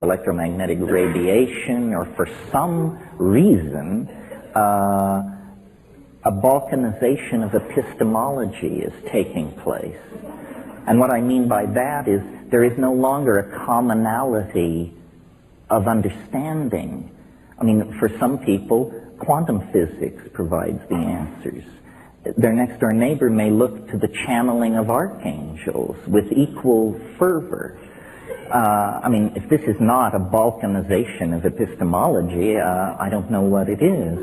electromagnetic radiation, or for some reason, a balkanization of epistemology is taking place. And what I mean by that is there is no longer a commonality of understanding. I mean, for some people, quantum physics provides the answers. Their next-door neighbor may look to the channeling of archangels with equal fervor. I mean, if this is not a balkanization of epistemology, I don't know what it is.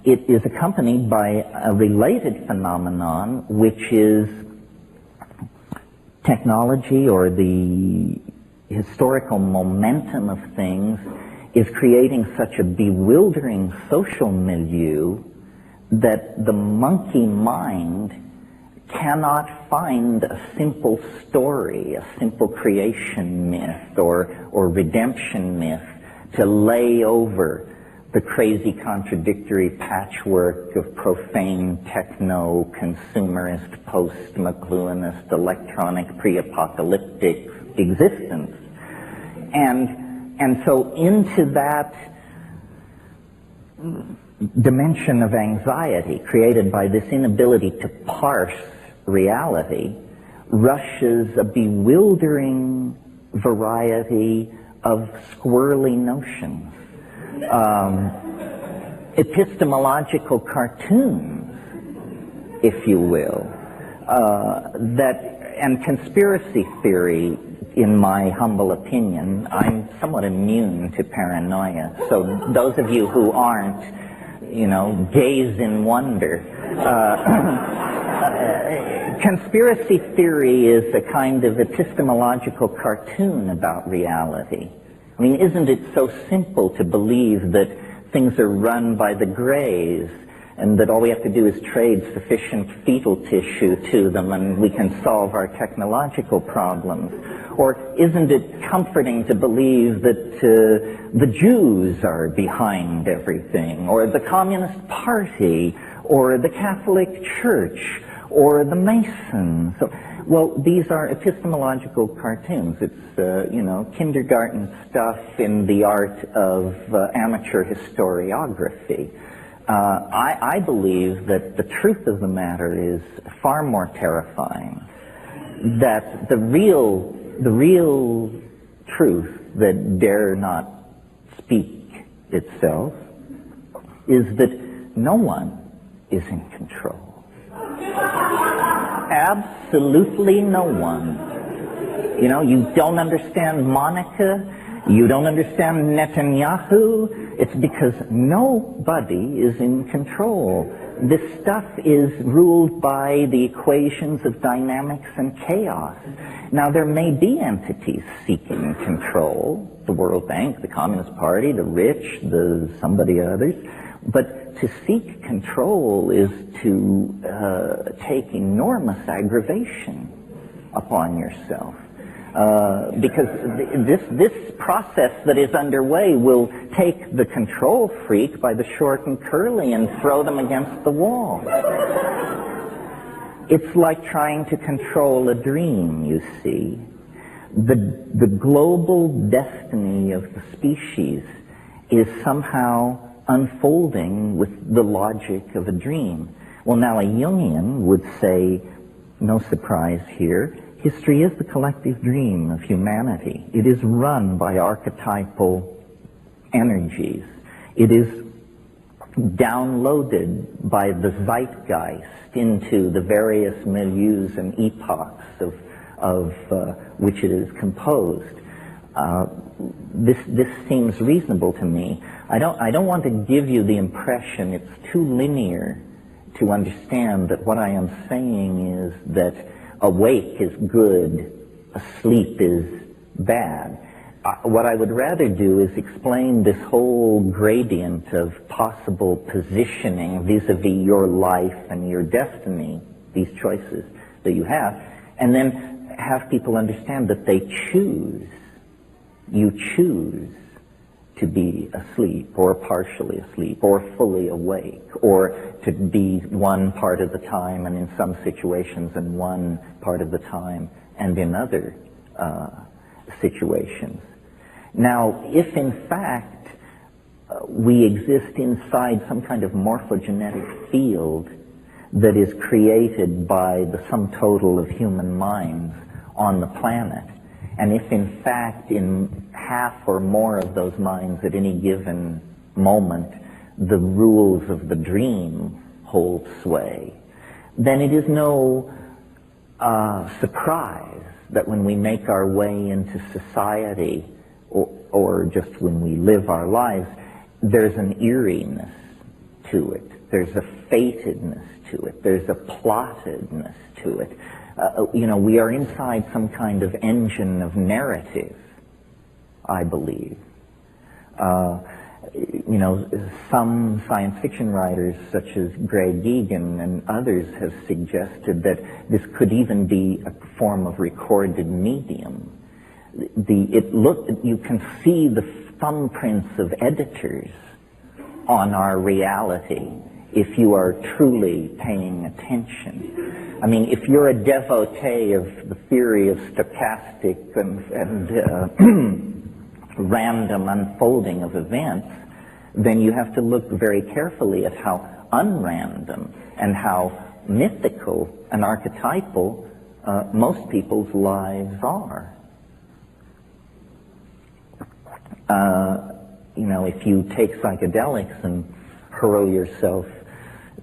It is accompanied by a related phenomenon, which is technology, or the historical momentum of things, is creating such a bewildering social milieu that the monkey mind cannot find a simple story, a simple creation myth or redemption myth to lay over the crazy contradictory patchwork of profane techno, consumerist, post-McLuhanist, electronic, pre-apocalyptic existence. And so into that dimension of anxiety created by this inability to parse reality rushes a bewildering variety of squirrely notions. Epistemological cartoons, if you will, and conspiracy theory, in my humble opinion, I'm somewhat immune to paranoia. So those of you who aren't, you know, gaze in wonder. Conspiracy theory is a kind of epistemological cartoon about reality. I mean, isn't it so simple to believe that things are run by the Greys and that all we have to do is trade sufficient fetal tissue to them and we can solve our technological problems? Or isn't it comforting to believe that the Jews are behind everything, or the Communist Party, or the Catholic Church, or the Masons? Well, these are epistemological cartoons. It's, you know, kindergarten stuff in the art of amateur historiography. I believe that the truth of the matter is far more terrifying. That the real truth that dare not speak itself is that no one is in control. Absolutely no one. You know, you don't understand Monica, you don't understand Netanyahu, it's because nobody is in control. This stuff is ruled by the equations of dynamics and chaos. Now, there may be entities seeking control, the World Bank, the Communist Party, the rich, somebody others, but to seek control is to take enormous aggravation upon yourself. Because this process that is underway will take the control freak by the short and curly and throw them against the wall. It's like trying to control a dream, you see. The global destiny of the species is somehow unfolding with the logic of a dream. Well, now a Jungian would say, no surprise here, history is the collective dream of humanity. It is run by archetypal energies. It is downloaded by the zeitgeist into the various milieus and epochs of which it is composed. This seems reasonable to me. I don't want to give you the impression it's too linear to understand that what I am saying is that awake is good, asleep is bad. What I would rather do is explain this whole gradient of possible positioning vis-a-vis your life and your destiny, these choices that you have, and then have people understand that they choose. You choose to be asleep, or partially asleep, or fully awake, or to be one part of the time and in some situations and one part of the time and in other. situations. Now, if in fact we exist inside some kind of morphogenetic field that is created by the sum total of human minds on the planet, and if in fact in half or more of those minds at any given moment the rules of the dream hold sway, then it is no surprise that when we make our way into society, or just when we live our lives, there's an eeriness to it. There's a fatedness to it. There's a plottedness to it. We are inside some kind of engine of narrative, I believe. Some science fiction writers, such as Greg Egan and others, have suggested that this could even be a form of recorded medium. You can see the thumbprints of editors on our reality if you are truly paying attention. I mean, if you're a devotee of the theory of stochastic and random unfolding of events, then you have to look very carefully at how unrandom and how mythical and archetypal most people's lives are. If you take psychedelics and hurl yourself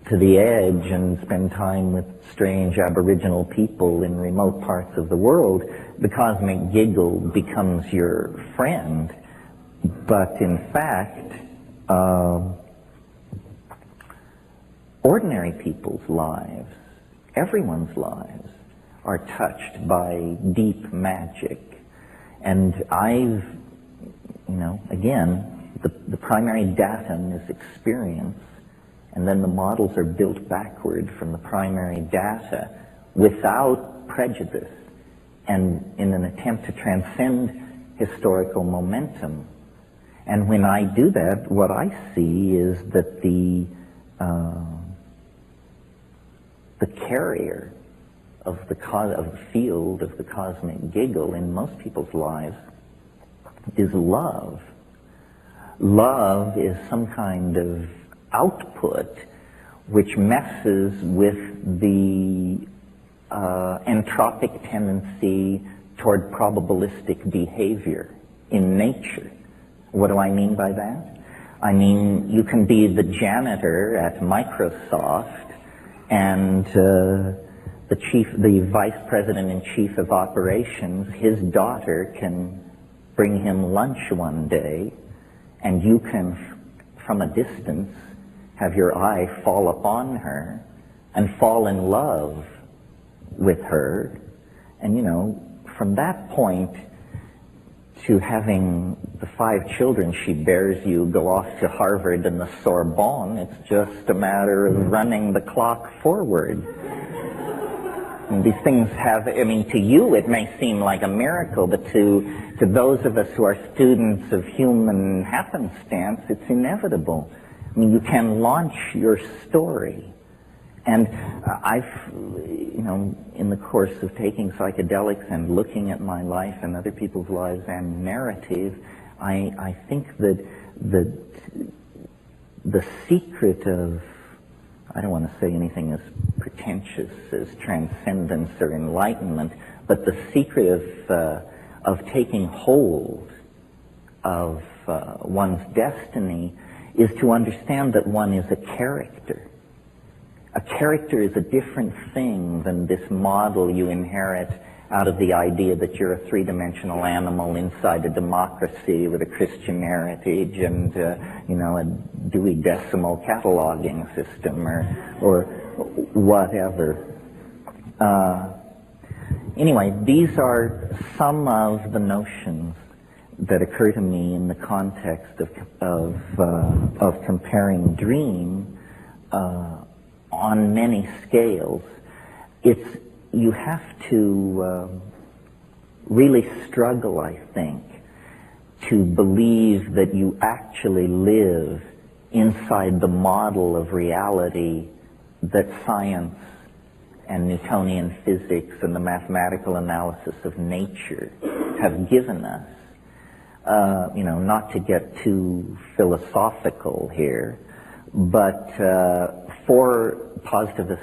to the edge and spend time with strange Aboriginal people in remote parts of the world, the cosmic giggle becomes your friend. But in fact, ordinary people's lives, everyone's lives, are touched by deep magic. And again, the primary datum is experience, and then the models are built backward from the primary data without prejudice and in an attempt to transcend historical momentum. And when I do that, what I see is that the carrier of the field of the cosmic giggle in most people's lives is love. Love is some kind of output which messes with the entropic tendency toward probabilistic behavior in nature. What do I mean by that? I mean, you can be the janitor at Microsoft and the vice president and chief of operations, his daughter can bring him lunch one day, and you can, from a distance, have your eye fall upon her and fall in love with her. And from that point to having the 5 children she bears you go off to Harvard and the Sorbonne, it's just a matter of running the clock forward. And these things to you it may seem like a miracle, but to those of us who are students of human happenstance, it's inevitable. I mean, you can launch your story. And I've, in the course of taking psychedelics and looking at my life and other people's lives and narrative, I think that the secret of, I don't want to say anything as pretentious as transcendence or enlightenment, but the secret of taking hold of one's destiny is to understand that one is a character. A character is a different thing than this model you inherit out of the idea that you're a three-dimensional animal inside a democracy with a Christian heritage and a Dewey Decimal cataloging system or whatever. Anyway, these are some of the notions that occur to me in the context of comparing dream on many scales. You have to really struggle, I think, to believe that you actually live inside the model of reality that science and Newtonian physics and the mathematical analysis of nature have given us. Not to get too philosophical here, but for positivist